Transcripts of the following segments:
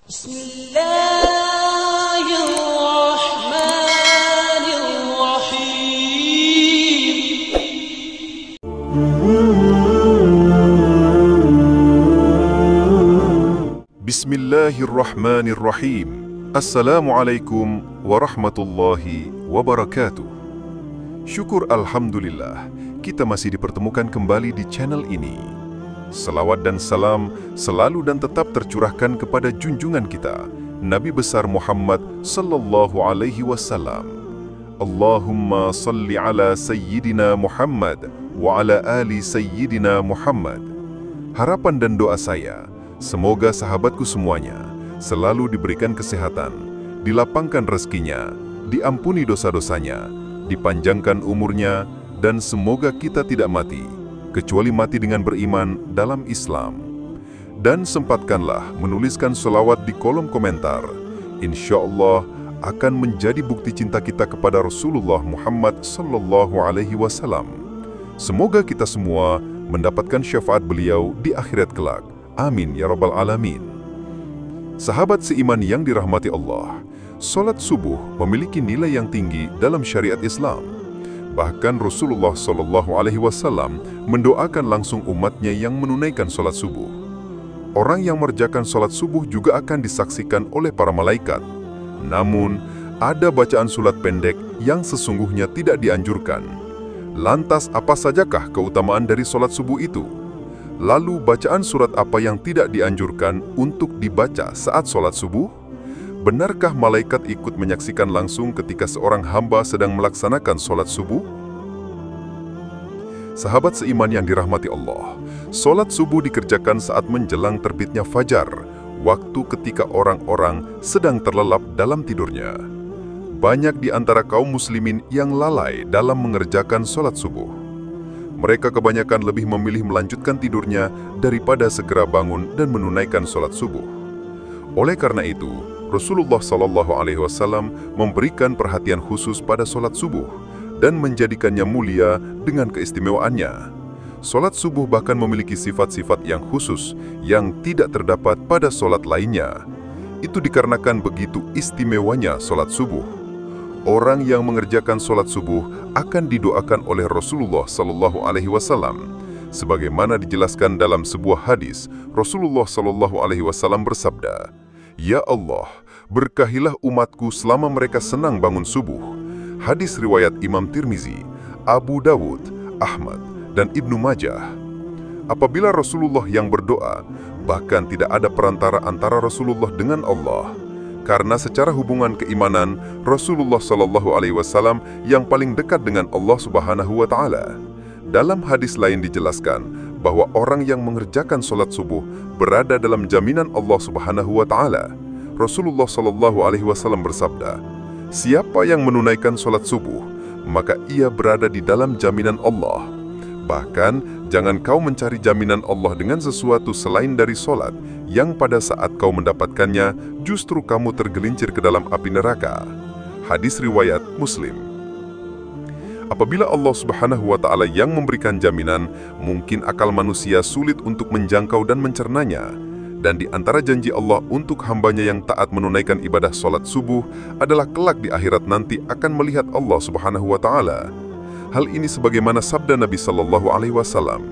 بسم الله الرحمن الرحيم Bismillahirrahmanirrahim. Assalamualaikum warahmatullahi wabarakatuh. Syukur Alhamdulillah, kita masih dipertemukan kembali di channel ini. Salawat dan salam selalu dan tetap tercurahkan kepada junjungan kita, Nabi besar Muhammad sallallahu alaihi wasallam. Allahumma salli ala Sayyidina Muhammad wa ala ali Sayyidina Muhammad. Harapan dan doa saya, semoga sahabatku semuanya selalu diberikan kesehatan, dilapangkan rezekinya, diampuni dosa-dosanya, dipanjangkan umurnya, dan semoga kita tidak mati kecuali mati dengan beriman dalam Islam. Dan sempatkanlah menuliskan selawat di kolom komentar. Insya Allah akan menjadi bukti cinta kita kepada Rasulullah Muhammad sallallahu alaihi wasallam. Semoga kita semua mendapatkan syafaat beliau di akhirat kelak. Amin ya rabbal alamin. Sahabat seiman yang dirahmati Allah, salat subuh memiliki nilai yang tinggi dalam syariat Islam. Bahkan Rasulullah Shallallahu Alaihi Wasallam mendoakan langsung umatnya yang menunaikan salat subuh. Orang yang mengerjakan salat subuh juga akan disaksikan oleh para malaikat. Namun, ada bacaan surat pendek yang sesungguhnya tidak dianjurkan. Lantas, apa sajakah keutamaan dari salat subuh itu? Lalu, bacaan surat apa yang tidak dianjurkan untuk dibaca saat salat subuh? Benarkah malaikat ikut menyaksikan langsung ketika seorang hamba sedang melaksanakan salat subuh? Sahabat seiman yang dirahmati Allah, salat subuh dikerjakan saat menjelang terbitnya fajar, waktu ketika orang-orang sedang terlelap dalam tidurnya. Banyak di antara kaum muslimin yang lalai dalam mengerjakan salat subuh. Mereka kebanyakan lebih memilih melanjutkan tidurnya daripada segera bangun dan menunaikan salat subuh. Oleh karena itu, Rasulullah Shallallahu Alaihi Wasallam memberikan perhatian khusus pada salat subuh dan menjadikannya mulia dengan keistimewaannya. Salat subuh bahkan memiliki sifat-sifat yang khusus yang tidak terdapat pada salat lainnya. Itu dikarenakan begitu istimewanya salat subuh. Orang yang mengerjakan salat subuh akan didoakan oleh Rasulullah Shallallahu Alaihi Wasallam. Sebagaimana dijelaskan dalam sebuah hadis, Rasulullah Shallallahu Alaihi Wasallam bersabda, "Ya Allah, berkahilah umatku selama mereka senang bangun subuh." Hadis riwayat Imam Tirmizi, Abu Dawud, Ahmad, dan Ibnu Majah. Apabila Rasulullah yang berdoa, bahkan tidak ada perantara antara Rasulullah dengan Allah. Karena secara hubungan keimanan, Rasulullah Shallallahu Alaihi Wasallam yang paling dekat dengan Allah Subhanahu wa Ta'ala. Dalam hadis lain dijelaskan bahwa orang yang mengerjakan salat subuh berada dalam jaminan Allah Subhanahu wa Ta'ala. Rasulullah Shallallahu Alaihi Wasallam bersabda, "Siapa yang menunaikan salat subuh, maka ia berada di dalam jaminan Allah. Bahkan, jangan kau mencari jaminan Allah dengan sesuatu selain dari salat, yang pada saat kau mendapatkannya, justru kamu tergelincir ke dalam api neraka." Hadis riwayat Muslim. Apabila Allah Subhanahu wa Ta'ala yang memberikan jaminan, mungkin akal manusia sulit untuk menjangkau dan mencernanya. Dan di antara janji Allah untuk hambanya yang taat menunaikan ibadah salat subuh adalah kelak di akhirat nanti akan melihat Allah Subhanahu wa Ta'ala. Hal ini sebagaimana sabda Nabi Sallallahu Alaihi Wasallam.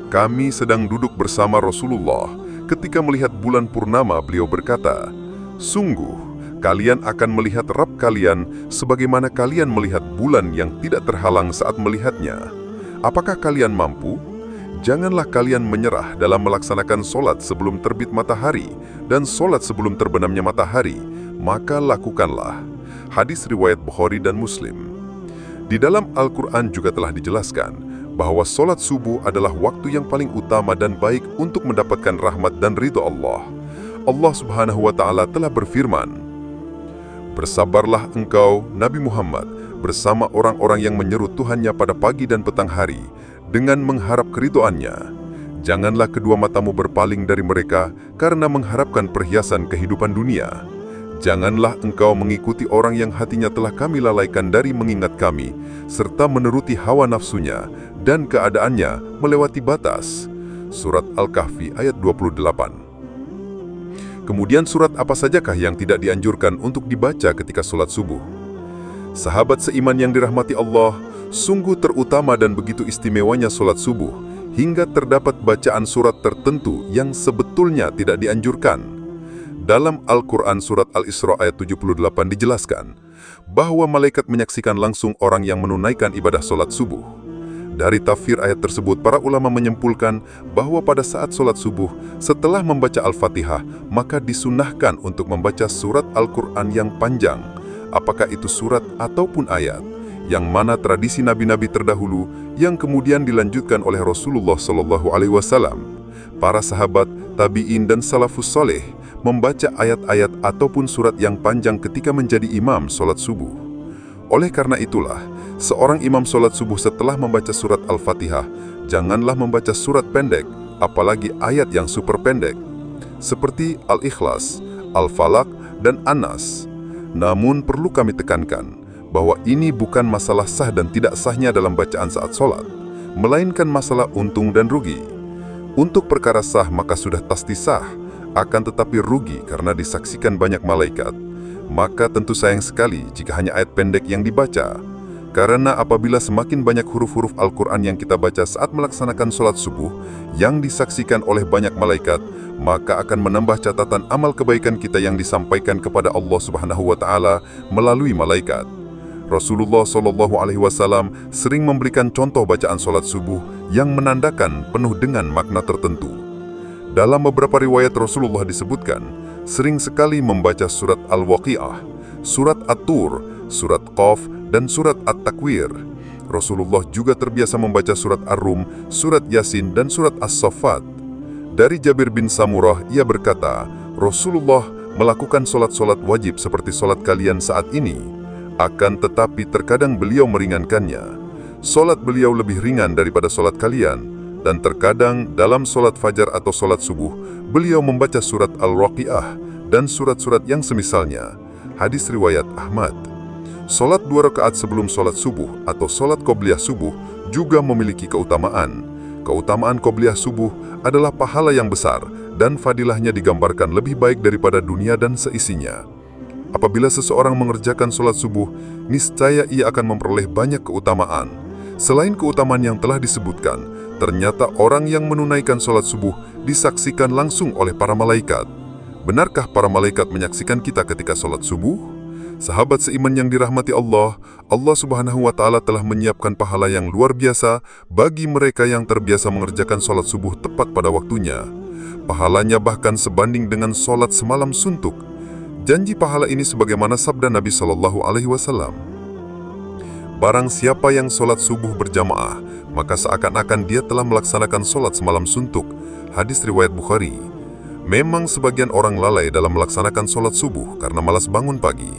"Kami sedang duduk bersama Rasulullah. Ketika melihat bulan purnama, beliau berkata, 'Sungguh, kalian akan melihat Rabb kalian sebagaimana kalian melihat bulan yang tidak terhalang saat melihatnya. Apakah kalian mampu? Janganlah kalian menyerah dalam melaksanakan solat sebelum terbit matahari dan solat sebelum terbenamnya matahari, maka lakukanlah.'" Hadis riwayat Bukhari dan Muslim. Di dalam Al-Quran juga telah dijelaskan bahwa solat subuh adalah waktu yang paling utama dan baik untuk mendapatkan rahmat dan ridho Allah. Allah Subhanahu wa Ta'ala telah berfirman, "Bersabarlah engkau, Nabi Muhammad, bersama orang-orang yang menyeru Tuhannya pada pagi dan petang hari, dengan mengharap keridhoannya. Janganlah kedua matamu berpaling dari mereka karena mengharapkan perhiasan kehidupan dunia. Janganlah engkau mengikuti orang yang hatinya telah kami lalaikan dari mengingat kami, serta menuruti hawa nafsunya, dan keadaannya melewati batas." Surat Al-Kahfi ayat 28. Kemudian surat apa sajakah yang tidak dianjurkan untuk dibaca ketika sholat subuh? Sahabat seiman yang dirahmati Allah, sungguh terutama dan begitu istimewanya sholat subuh, hingga terdapat bacaan surat tertentu yang sebetulnya tidak dianjurkan. Dalam Al-Quran surat Al-Isra ayat 78 dijelaskan, bahwa malaikat menyaksikan langsung orang yang menunaikan ibadah sholat subuh. Dari tafsir ayat tersebut, para ulama menyimpulkan bahwa pada saat sholat subuh, setelah membaca Al-Fatihah, maka disunahkan untuk membaca surat Al-Quran yang panjang, apakah itu surat ataupun ayat, yang mana tradisi nabi-nabi terdahulu yang kemudian dilanjutkan oleh Rasulullah SAW. Para sahabat, tabi'in dan salafus soleh membaca ayat-ayat ataupun surat yang panjang ketika menjadi imam sholat subuh. Oleh karena itulah, seorang imam sholat subuh setelah membaca surat Al-Fatihah, janganlah membaca surat pendek, apalagi ayat yang super pendek, seperti Al-Ikhlas, Al-Falaq, dan An-Nas. Namun perlu kami tekankan, bahwa ini bukan masalah sah dan tidak sahnya dalam bacaan saat sholat, melainkan masalah untung dan rugi. Untuk perkara sah maka sudah pasti sah, akan tetapi rugi karena disaksikan banyak malaikat. Maka tentu sayang sekali jika hanya ayat pendek yang dibaca. Karena apabila semakin banyak huruf-huruf Al-Quran yang kita baca saat melaksanakan sholat subuh yang disaksikan oleh banyak malaikat, maka akan menambah catatan amal kebaikan kita yang disampaikan kepada Allah Subhanahu wa Ta'ala melalui malaikat. Rasulullah SAW sering memberikan contoh bacaan sholat subuh yang menandakan penuh dengan makna tertentu. Dalam beberapa riwayat Rasulullah disebutkan, sering sekali membaca surat Al-Waqi'ah, surat At-Tur, surat Qaf, dan surat At-Takwir. Rasulullah juga terbiasa membaca surat Ar-Rum, surat Yasin, dan surat As-Saffat. Dari Jabir bin Samurah, ia berkata, Rasulullah melakukan sholat-sholat wajib seperti sholat kalian saat ini, akan tetapi terkadang beliau meringankannya. Sholat beliau lebih ringan daripada sholat kalian, dan terkadang dalam sholat fajar atau sholat subuh, beliau membaca surat Al-Waqi'ah dan surat-surat yang semisalnya. Hadis riwayat Ahmad. Sholat 2 rakaat sebelum sholat subuh atau sholat qobliyah subuh juga memiliki keutamaan. Keutamaan qobliyah subuh adalah pahala yang besar dan fadilahnya digambarkan lebih baik daripada dunia dan seisinya. Apabila seseorang mengerjakan sholat subuh, niscaya ia akan memperoleh banyak keutamaan. Selain keutamaan yang telah disebutkan, ternyata orang yang menunaikan sholat subuh disaksikan langsung oleh para malaikat. Benarkah para malaikat menyaksikan kita ketika sholat subuh? Sahabat seiman yang dirahmati Allah, Allah Subhanahu wa Ta'ala telah menyiapkan pahala yang luar biasa bagi mereka yang terbiasa mengerjakan sholat subuh tepat pada waktunya. Pahalanya bahkan sebanding dengan sholat semalam suntuk. Janji pahala ini sebagaimana sabda Nabi SAW. Barang siapa yang sholat subuh berjamaah, maka seakan-akan dia telah melaksanakan sholat semalam suntuk. Hadis riwayat Bukhari. Memang sebagian orang lalai dalam melaksanakan sholat subuh karena malas bangun pagi.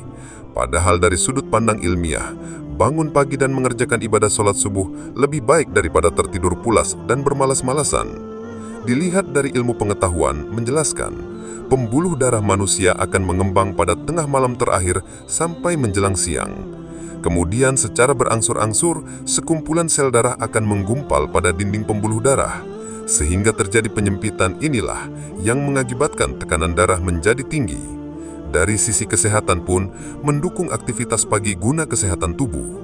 Padahal dari sudut pandang ilmiah, bangun pagi dan mengerjakan ibadah sholat subuh lebih baik daripada tertidur pulas dan bermalas-malasan. Dilihat dari ilmu pengetahuan menjelaskan, pembuluh darah manusia akan mengembang pada tengah malam terakhir sampai menjelang siang. Kemudian secara berangsur-angsur, sekumpulan sel darah akan menggumpal pada dinding pembuluh darah, sehingga terjadi penyempitan. Inilah yang mengakibatkan tekanan darah menjadi tinggi. Dari sisi kesehatan pun, mendukung aktivitas pagi guna kesehatan tubuh.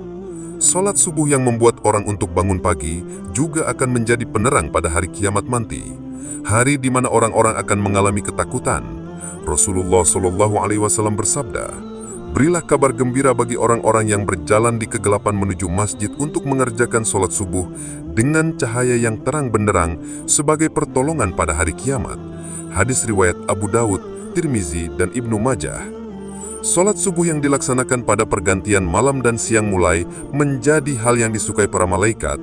Sholat subuh yang membuat orang untuk bangun pagi juga akan menjadi penerang pada hari kiamat nanti, hari di mana orang-orang akan mengalami ketakutan. Rasulullah SAW bersabda, "Berilah kabar gembira bagi orang-orang yang berjalan di kegelapan menuju masjid untuk mengerjakan sholat subuh dengan cahaya yang terang benderang sebagai pertolongan pada hari kiamat." Hadis riwayat Abu Daud, Tirmizi, dan Ibnu Majah. Sholat subuh yang dilaksanakan pada pergantian malam dan siang mulai menjadi hal yang disukai para malaikat,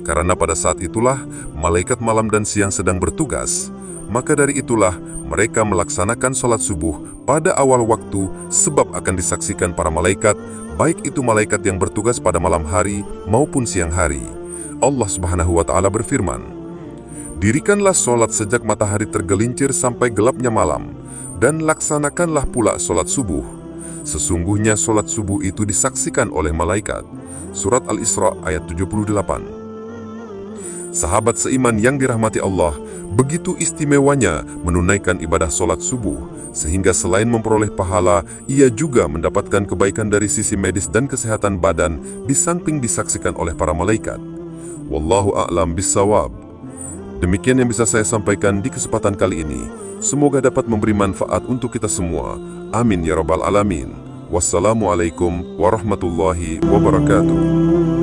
karena pada saat itulah malaikat malam dan siang sedang bertugas. Maka dari itulah mereka melaksanakan sholat subuh pada awal waktu, sebab akan disaksikan para malaikat, baik itu malaikat yang bertugas pada malam hari maupun siang hari. Allah Subhanahu wa Ta'ala berfirman, "Dirikanlah sholat sejak matahari tergelincir sampai gelapnya malam, dan laksanakanlah pula sholat subuh. Sesungguhnya sholat subuh itu disaksikan oleh malaikat." Surat Al-Isra ayat 78. Sahabat seiman yang dirahmati Allah, begitu istimewanya menunaikan ibadah sholat subuh, sehingga selain memperoleh pahala, ia juga mendapatkan kebaikan dari sisi medis dan kesehatan badan, di samping disaksikan oleh para malaikat. Wallahu a'lam bissawab. Demikian yang bisa saya sampaikan di kesempatan kali ini. Semoga dapat memberi manfaat untuk kita semua. Amin ya rabbal alamin. Wassalamualaikum warahmatullahi wabarakatuh.